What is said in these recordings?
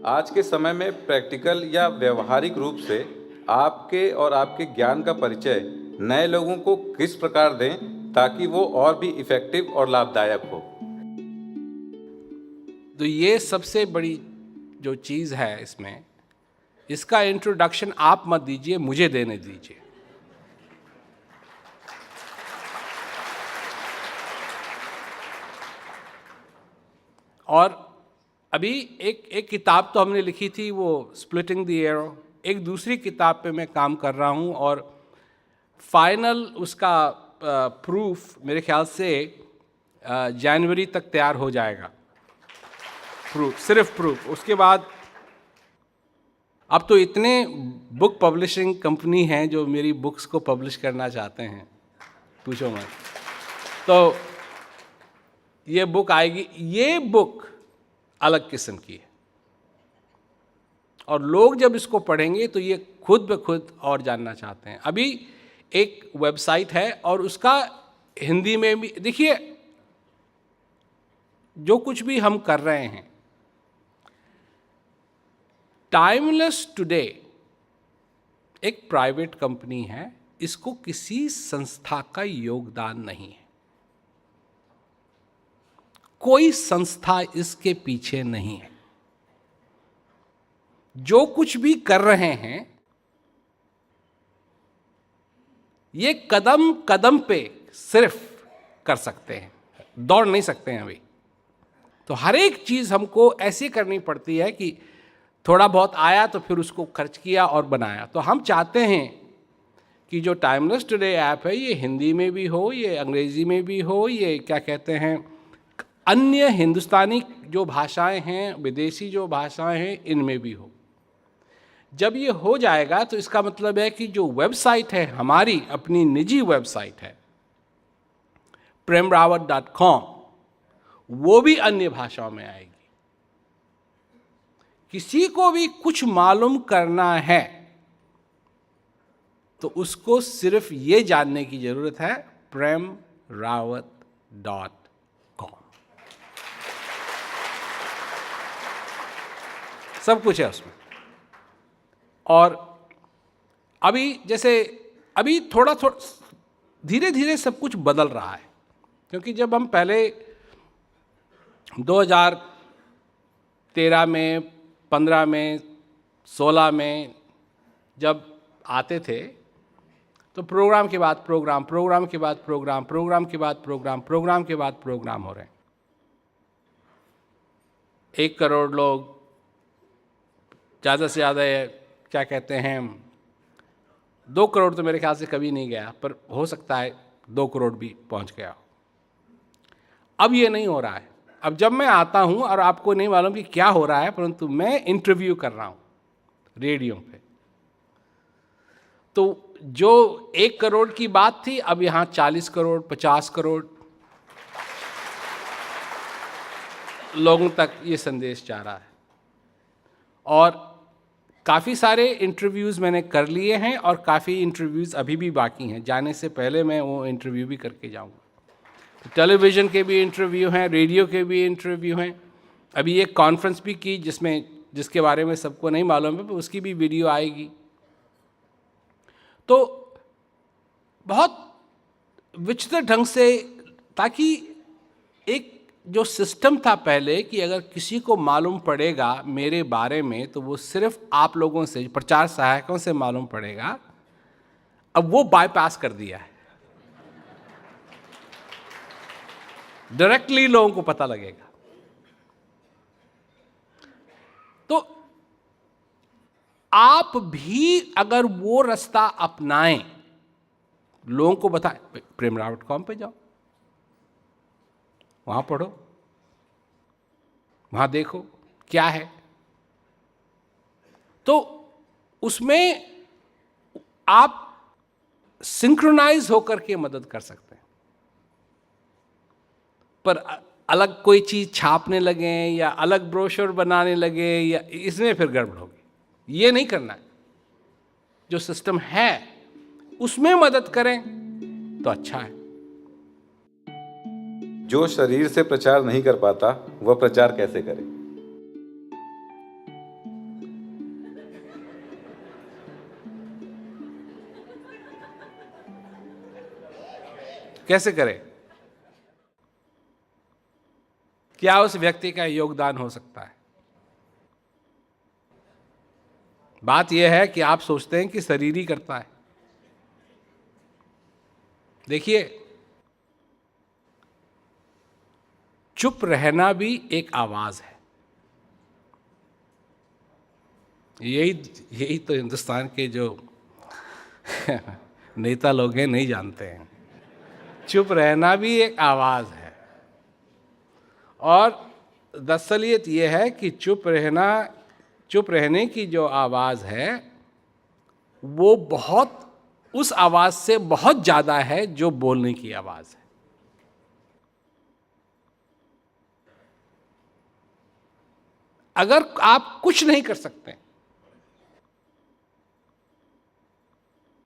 आज के समय में प्रैक्टिकल या व्यवहारिक रूप से आपके और आपके ज्ञान का परिचय नए लोगों को किस प्रकार दें ताकि वो और भी इफ़ेक्टिव और लाभदायक हो? तो ये सबसे बड़ी जो चीज़ है इसमें, इसका इंट्रोडक्शन आप मत दीजिए, मुझे देने दीजिए। और अभी एक किताब तो हमने लिखी थी, वो स्प्लिटिंग द एरो। एक दूसरी किताब पे मैं काम कर रहा हूँ और फाइनल उसका प्रूफ मेरे ख्याल से जनवरी तक तैयार हो जाएगा। प्रूफ, सिर्फ प्रूफ। उसके बाद अब तो इतने बुक पब्लिशिंग कंपनी हैं जो मेरी बुक्स को पब्लिश करना चाहते हैं, पूछो मत। तो ये बुक आएगी। ये बुक अलग किस्म की है और लोग जब इसको पढ़ेंगे तो ये खुद ब खुद और जानना चाहते हैं। अभी एक वेबसाइट है और उसका हिंदी में भी, देखिए जो कुछ भी हम कर रहे हैं, टाइमलेस टुडे एक प्राइवेट कंपनी है, इसको किसी संस्था का योगदान नहीं है, कोई संस्था इसके पीछे नहीं है। जो कुछ भी कर रहे हैं ये कदम कदम पे सिर्फ कर सकते हैं, दौड़ नहीं सकते हैं अभी। तो हर एक चीज हमको ऐसी करनी पड़ती है कि थोड़ा बहुत आया तो फिर उसको खर्च किया और बनाया। तो हम चाहते हैं कि जो टाइमलेस टुडे ऐप है ये हिंदी में भी हो, ये अंग्रेजी में भी हो, ये क्या कहते हैं अन्य हिंदुस्तानी जो भाषाएं हैं, विदेशी जो भाषाएं हैं, इनमें भी हो। जब ये हो जाएगा तो इसका मतलब है कि जो वेबसाइट है, हमारी अपनी निजी वेबसाइट है premrawat.com, वो भी अन्य भाषाओं में आएगी। किसी को भी कुछ मालूम करना है तो उसको सिर्फ ये जानने की जरूरत है premrawat.com। सब कुछ है उसमें। और अभी थोड़ा धीरे धीरे सब कुछ बदल रहा है, क्योंकि जब हम पहले 2013 में, 15 में, 16 में जब आते थे तो प्रोग्राम के बाद प्रोग्राम, प्रोग्राम के बाद प्रोग्राम, प्रोग्राम के बाद प्रोग्राम, प्रोग्राम के बाद प्रोग्राम हो रहे हैं। 1 करोड़ लोग, ज़्यादा से ज़्यादा क्या कहते हैं 2 करोड़ तो मेरे ख्याल से कभी नहीं गया, पर हो सकता है 2 करोड़ भी पहुंच गया। अब ये नहीं हो रहा है। अब जब मैं आता हूं और आपको नहीं मालूम कि क्या हो रहा है, परंतु मैं इंटरव्यू कर रहा हूं रेडियो पे, तो जो 1 करोड़ की बात थी अब यहां 40 करोड़, 50 करोड़ लोगों तक ये संदेश जा रहा है। और काफ़ी सारे इंटरव्यूज़ मैंने कर लिए हैं और काफ़ी इंटरव्यूज़ अभी भी बाकी हैं। जाने से पहले मैं वो इंटरव्यू भी करके जाऊंगा। तो टेलीविज़न के भी इंटरव्यू हैं, रेडियो के भी इंटरव्यू हैं। अभी एक कॉन्फ्रेंस भी की जिसके बारे में सबको नहीं मालूम है, उसकी भी वीडियो आएगी। तो बहुत विचित्र ढंग से, ताकि एक जो सिस्टम था पहले कि अगर किसी को मालूम पड़ेगा मेरे बारे में तो वो सिर्फ आप लोगों से, प्रचार सहायकों से मालूम पड़ेगा, अब वो बाईपास कर दिया है। डायरेक्टली लोगों को पता लगेगा। तो आप भी अगर वो रास्ता अपनाएं, लोगों को बताएं, premrawat.com पे जाओ, वहां पढ़ो, वहां देखो क्या है। तो उसमें आप सिंक्रोनाइज होकर के मदद कर सकते हैं। पर अलग कोई चीज छापने लगे या अलग ब्रोशर बनाने लगे या इसमें फिर गड़बड़ होगी। ये नहीं करना है। जो सिस्टम है उसमें मदद करें तो अच्छा है। जो शरीर से प्रचार नहीं कर पाता वह प्रचार कैसे करे? कैसे करें? क्या उस व्यक्ति का योगदान हो सकता है? बात यह है कि आप सोचते हैं कि शरीर ही करता है। देखिए, चुप रहना भी एक आवाज है। यही यही तो हिंदुस्तान के जो नेता लोग हैं नहीं जानते हैं। चुप रहना भी एक आवाज है। और दरअसलियत यह है कि चुप रहने की जो आवाज है वो बहुत, उस आवाज से बहुत ज्यादा है जो बोलने की आवाज है। अगर आप कुछ नहीं कर सकते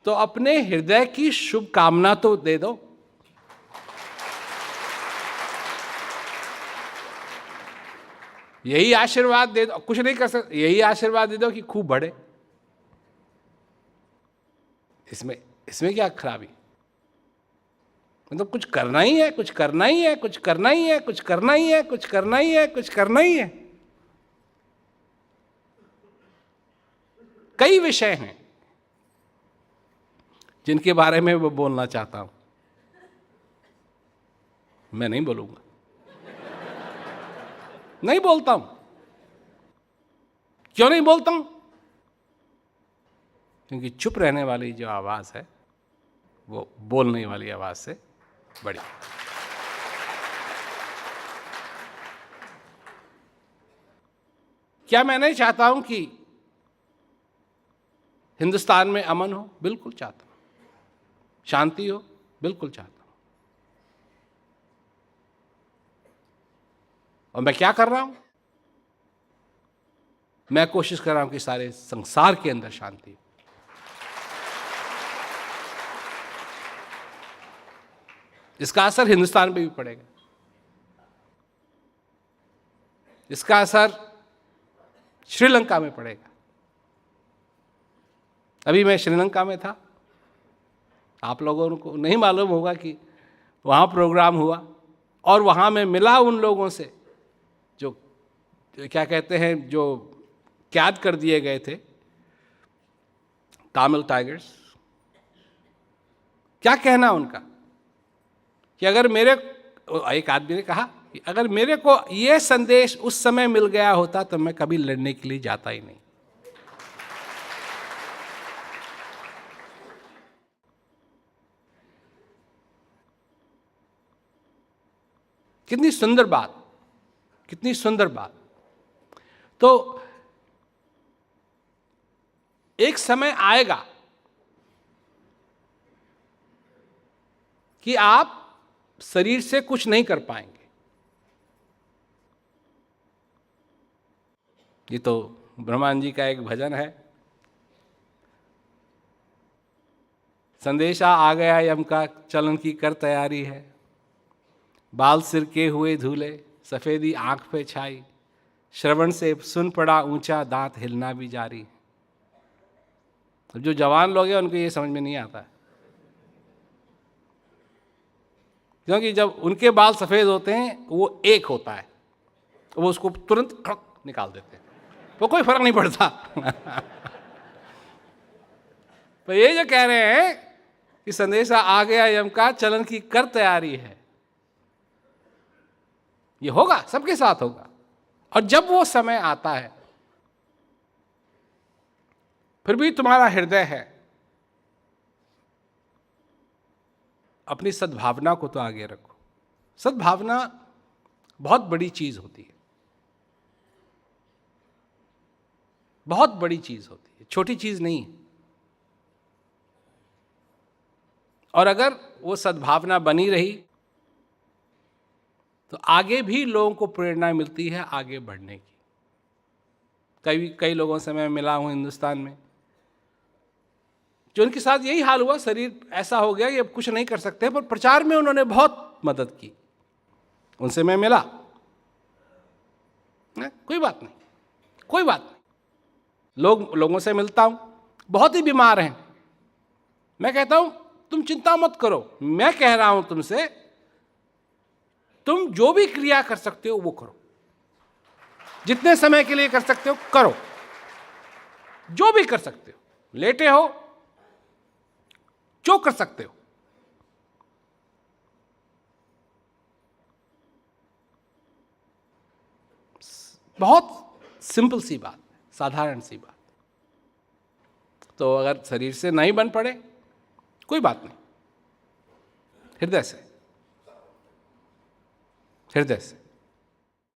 तो अपने हृदय की शुभकामना तो दे दो। यही आशीर्वाद दे दो। कुछ नहीं कर सकते, यही आशीर्वाद दे दो कि खूब बढ़े। इसमें क्या खराबी? मतलब कुछ करना ही है, कुछ करना ही है, कुछ करना ही है, कुछ करना ही है, कुछ करना ही है, कुछ करना ही है। कई विषय हैं जिनके बारे में वो बोलना चाहता हूं, मैं नहीं बोलूंगा, नहीं बोलता हूं। क्यों नहीं बोलता हूं? क्योंकि चुप रहने वाली जो आवाज है वो बोलने वाली आवाज से बड़ी। क्या मैं नहीं चाहता हूं कि हिंदुस्तान में अमन हो? बिल्कुल चाहता हूं। शांति हो? बिल्कुल चाहता हूं। और मैं क्या कर रहा हूं? मैं कोशिश कर रहा हूं कि सारे संसार के अंदर शांति हो। इसका असर हिंदुस्तान पे भी पड़ेगा। इसका असर श्रीलंका में पड़ेगा। अभी मैं श्रीलंका में था। आप लोगों को नहीं मालूम होगा कि वहाँ प्रोग्राम हुआ और वहाँ मैं मिला उन लोगों से जो क्या कहते हैं, जो कैद कर दिए गए थे, तमिल टाइगर्स। क्या कहना उनका कि अगर एक आदमी ने कहा कि अगर मेरे को यह संदेश उस समय मिल गया होता तो मैं कभी लड़ने के लिए जाता ही नहीं। कितनी सुंदर बात, कितनी सुंदर बात। तो एक समय आएगा कि आप शरीर से कुछ नहीं कर पाएंगे। ये तो ब्रह्मानंद जी का एक भजन है, संदेशा आ गया यम का, चलन की कर तैयारी है। बाल सिर के हुए धूले, सफेदी आंख पे छाई, श्रवण से सुन पड़ा ऊंचा, दांत हिलना भी जारी। जो जवान लोग हैं उनको ये समझ में नहीं आता है, क्योंकि जब उनके बाल सफ़ेद होते हैं वो एक होता है, वो उसको तुरंत खड़क निकाल देते हैं, वो कोई फर्क नहीं पड़ता। तो ये जो कह रहे हैं कि संदेशा आ गया यम का, चलन की कर तैयारी है, ये होगा, सबके साथ होगा। और जब वो समय आता है, फिर भी तुम्हारा हृदय है, अपनी सद्भावना को तो आगे रखो। सद्भावना बहुत बड़ी चीज होती है, बहुत बड़ी चीज होती है, छोटी चीज नहीं है। और अगर वो सद्भावना बनी रही तो आगे भी लोगों को प्रेरणा मिलती है आगे बढ़ने की। कई लोगों से मैं मिला हूं हिंदुस्तान में, जो उनके साथ यही हाल हुआ, शरीर ऐसा हो गया कि अब कुछ नहीं कर सकते, पर प्रचार में उन्होंने बहुत मदद की। उनसे मैं मिला, कोई बात नहीं, कोई बात नहीं। लोगों से मिलता हूं, बहुत ही बीमार हैं। मैं कहता हूं तुम चिंता मत करो, मैं कह रहा हूं तुमसे, तुम जो भी क्रिया कर सकते हो वो करो, जितने समय के लिए कर सकते हो करो, जो भी कर सकते हो, लेटे हो, जो कर सकते हो। बहुत सिंपल सी बात, साधारण सी बात। तो अगर शरीर से नहीं बन पड़े कोई बात नहीं, हृदय से, हृदय से